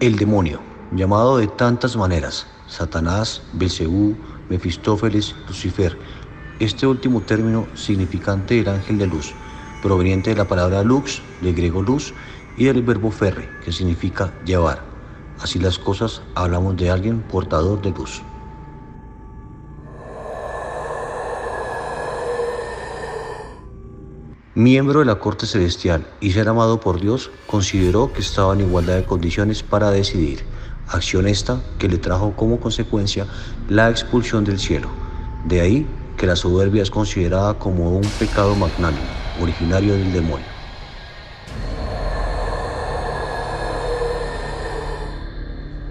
El demonio, llamado de tantas maneras, Satanás, Belcebú, Mefistófeles, Lucifer. Este último término significante del ángel de luz, proveniente de la palabra lux, del griego luz, y del verbo ferre, que significa llevar. Así las cosas, hablamos de alguien portador de luz. Miembro de la corte celestial y ser amado por Dios, consideró que estaba en igualdad de condiciones para decidir, acción esta que le trajo como consecuencia la expulsión del cielo. De ahí que la soberbia es considerada como un pecado magnánimo, originario del demonio.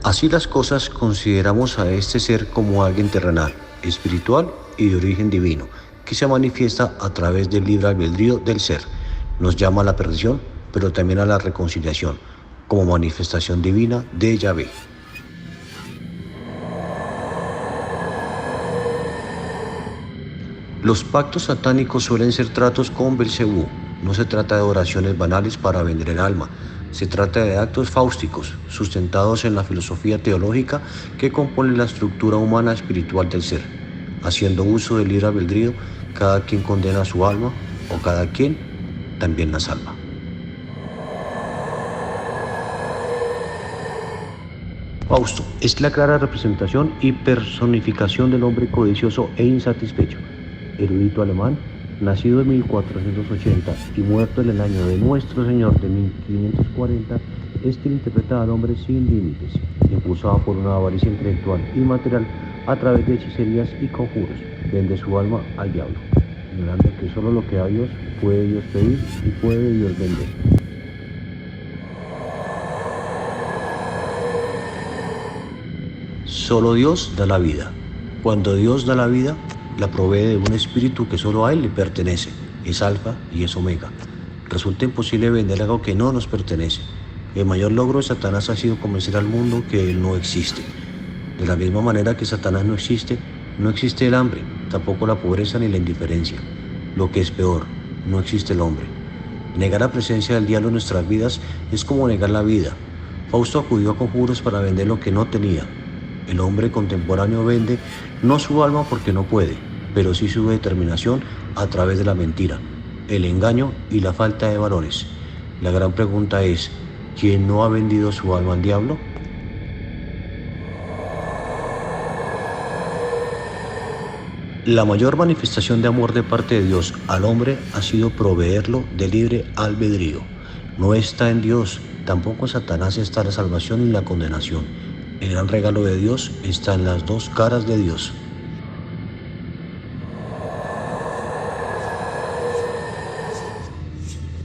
Así las cosas, consideramos a este ser como alguien terrenal, espiritual y de origen divino, que se manifiesta a través del libre albedrío del ser. Nos llama a la perdición, pero también a la reconciliación, como manifestación divina de Yahvé. Los pactos satánicos suelen ser tratos con Belcebú. No se trata de oraciones banales para vender el alma. Se trata de actos fáusticos, sustentados en la filosofía teológica que compone la estructura humana espiritual del ser. Haciendo uso del libre albedrío, cada quien condena su alma, o cada quien también la salva. Fausto es la clara representación y personificación del hombre codicioso e insatisfecho. Erudito alemán, nacido en 1480 y muerto en el año de nuestro Señor de 1540, este interpreta al hombre sin límites, impulsado por una avaricia intelectual y material a través de hechicerías y conjuros. Vende su alma al diablo, ignorando que solo lo que da Dios puede Dios pedir y puede Dios vender. Solo Dios da la vida. Cuando Dios da la vida, la provee de un espíritu que solo a Él le pertenece. Es alfa y es omega. Resulta imposible vender algo que no nos pertenece. El mayor logro de Satanás ha sido convencer al mundo que Él no existe. De la misma manera que Satanás no existe el hambre, tampoco la pobreza ni la indiferencia. Lo que es peor, no existe el hombre. Negar la presencia del diablo en nuestras vidas es como negar la vida. Fausto acudió a conjuros para vender lo que no tenía. El hombre contemporáneo vende no su alma porque no puede, pero sí su determinación a través de la mentira, el engaño y la falta de valores. La gran pregunta es, ¿quién no ha vendido su alma al diablo? La mayor manifestación de amor de parte de Dios al hombre ha sido proveerlo de libre albedrío. No está en Dios, tampoco en Satanás está la salvación y la condenación. El gran regalo de Dios está en las dos caras de Dios.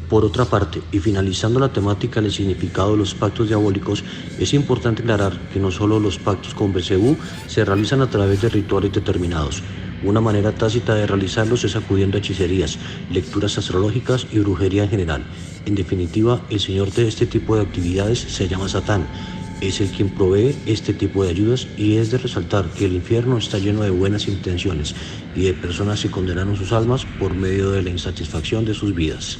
Por otra parte, y finalizando la temática del significado de los pactos diabólicos, es importante aclarar que no solo los pactos con Belcebú se realizan a través de rituales determinados. Una manera tácita de realizarlos es acudiendo a hechicerías, lecturas astrológicas y brujería en general. En definitiva, el señor de este tipo de actividades se llama Satán. Es el quien provee este tipo de ayudas y es de resaltar que el infierno está lleno de buenas intenciones y de personas que condenaron sus almas por medio de la insatisfacción de sus vidas.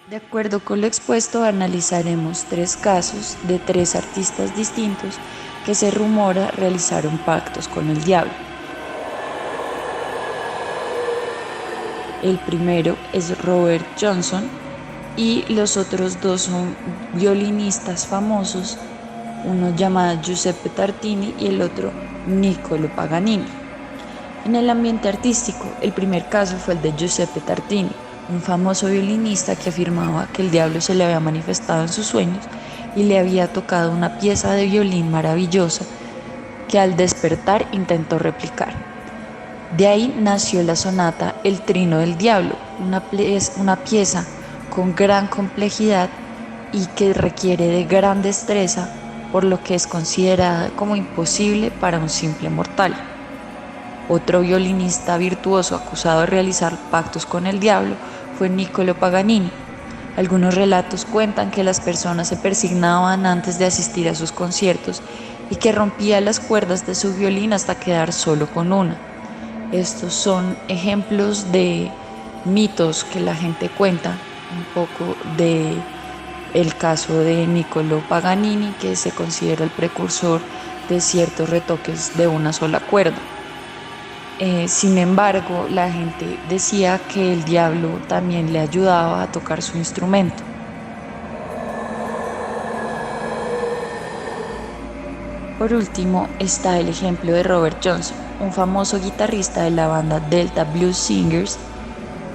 De acuerdo con lo expuesto, analizaremos 3 casos de 3 artistas distintos que se rumora realizaron pactos con el diablo. El primero es Robert Johnson y los otros 2 son violinistas famosos, uno llamado Giuseppe Tartini y el otro Niccolo Paganini. En el ambiente artístico, el primer caso fue el de Giuseppe Tartini, un famoso violinista que afirmaba que el diablo se le había manifestado en sus sueños y le había tocado una pieza de violín maravillosa que al despertar intentó replicar. De ahí nació la sonata El Trino del Diablo, una pieza con gran complejidad y que requiere de gran destreza, por lo que es considerada como imposible para un simple mortal. Otro violinista virtuoso acusado de realizar pactos con el diablo fue Niccolò Paganini. Algunos relatos cuentan que las personas se persignaban antes de asistir a sus conciertos y que rompía las cuerdas de su violín hasta quedar solo con una. Estos son ejemplos de mitos que la gente cuenta, un poco de el caso de Niccolò Paganini, que se considera el precursor de ciertos retoques de una sola cuerda. Sin embargo, la gente decía que el diablo también le ayudaba a tocar su instrumento. Por último, está el ejemplo de Robert Johnson, un famoso guitarrista de la banda Delta Blues Singers,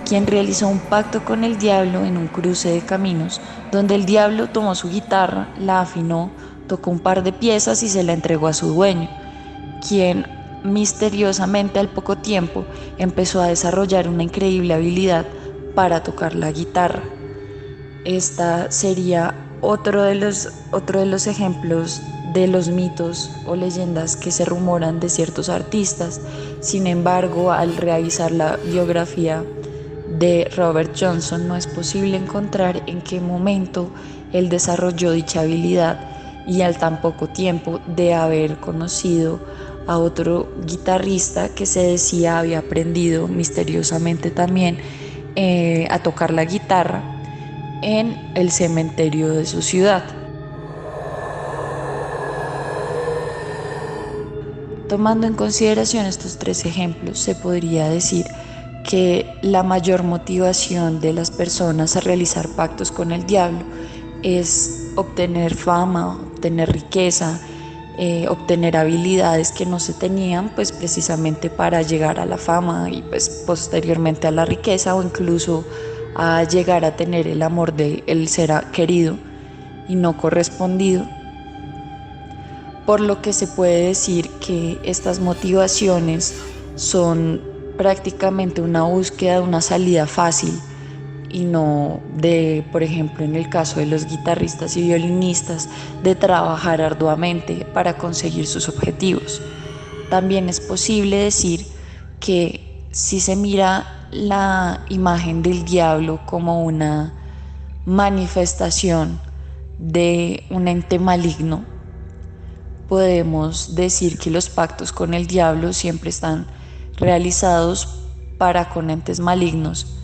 quien realizó un pacto con el diablo en un cruce de caminos, donde el diablo tomó su guitarra, la afinó, tocó un par de piezas y se la entregó a su dueño, quien misteriosamente al poco tiempo empezó a desarrollar una increíble habilidad para tocar la guitarra. Esta sería otro de los ejemplos de los mitos o leyendas que se rumoran de ciertos artistas. Sin embargo, al revisar la biografía de Robert Johnson, no es posible encontrar en qué momento él desarrolló dicha habilidad y al tan poco tiempo de haber conocido a otro guitarrista que se decía había aprendido misteriosamente también a tocar la guitarra en el cementerio de su ciudad. Tomando en consideración estos tres ejemplos, se podría decir que la mayor motivación de las personas a realizar pactos con el diablo es obtener fama, obtener riqueza, obtener habilidades que no se tenían, pues precisamente para llegar a la fama y pues posteriormente a la riqueza, o incluso a llegar a tener el amor del ser querido y no correspondido. Por lo que se puede decir que estas motivaciones son prácticamente una búsqueda de una salida fácil y no de, por ejemplo, en el caso de los guitarristas y violinistas, de trabajar arduamente para conseguir sus objetivos. También es posible decir que si se mira la imagen del diablo como una manifestación de un ente maligno, podemos decir que los pactos con el diablo siempre están realizados para con entes malignos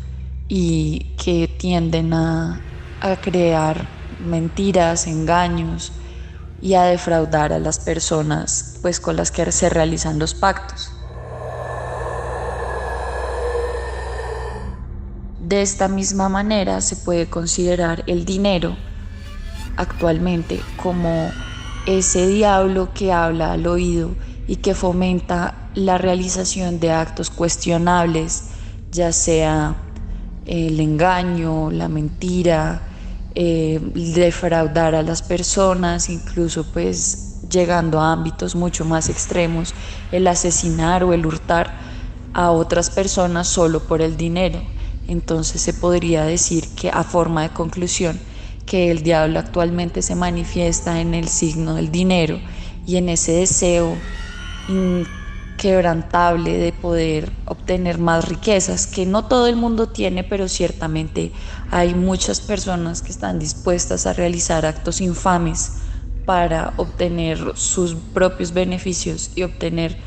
y que tienden a crear mentiras, engaños y a defraudar a las personas pues con las que se realizan los pactos. De esta misma manera se puede considerar el dinero actualmente como ese diablo que habla al oído y que fomenta la realización de actos cuestionables, ya sea el engaño, la mentira, defraudar a las personas, incluso pues llegando a ámbitos mucho más extremos, el asesinar o el hurtar a otras personas solo por el dinero. Entonces se podría decir que, a forma de conclusión, que el diablo actualmente se manifiesta en el signo del dinero y en ese deseo inquebrantable de poder obtener más riquezas, que no todo el mundo tiene, pero ciertamente hay muchas personas que están dispuestas a realizar actos infames para obtener sus propios beneficios y obtener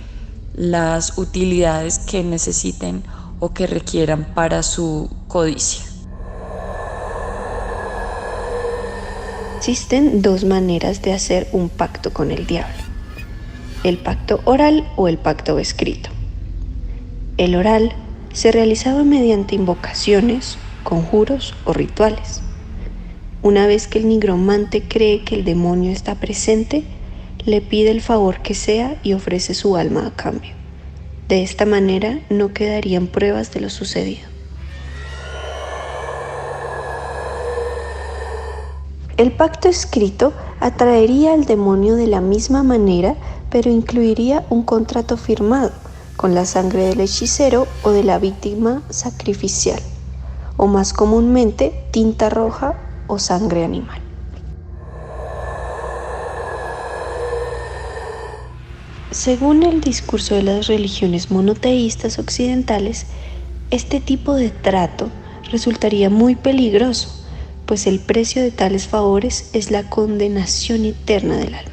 las utilidades que necesiten o que requieran para su codicia. Existen dos maneras de hacer un pacto con el diablo: el pacto oral o el pacto escrito. El oral se realizaba mediante invocaciones, conjuros o rituales. Una vez que el nigromante cree que el demonio está presente, le pide el favor que sea y ofrece su alma a cambio. De esta manera no quedarían pruebas de lo sucedido. El pacto escrito atraería al demonio de la misma manera, pero incluiría un contrato firmado con la sangre del hechicero o de la víctima sacrificial, o más comúnmente tinta roja o sangre animal. Según el discurso de las religiones monoteístas occidentales, este tipo de trato resultaría muy peligroso, pues el precio de tales favores es la condenación eterna del alma.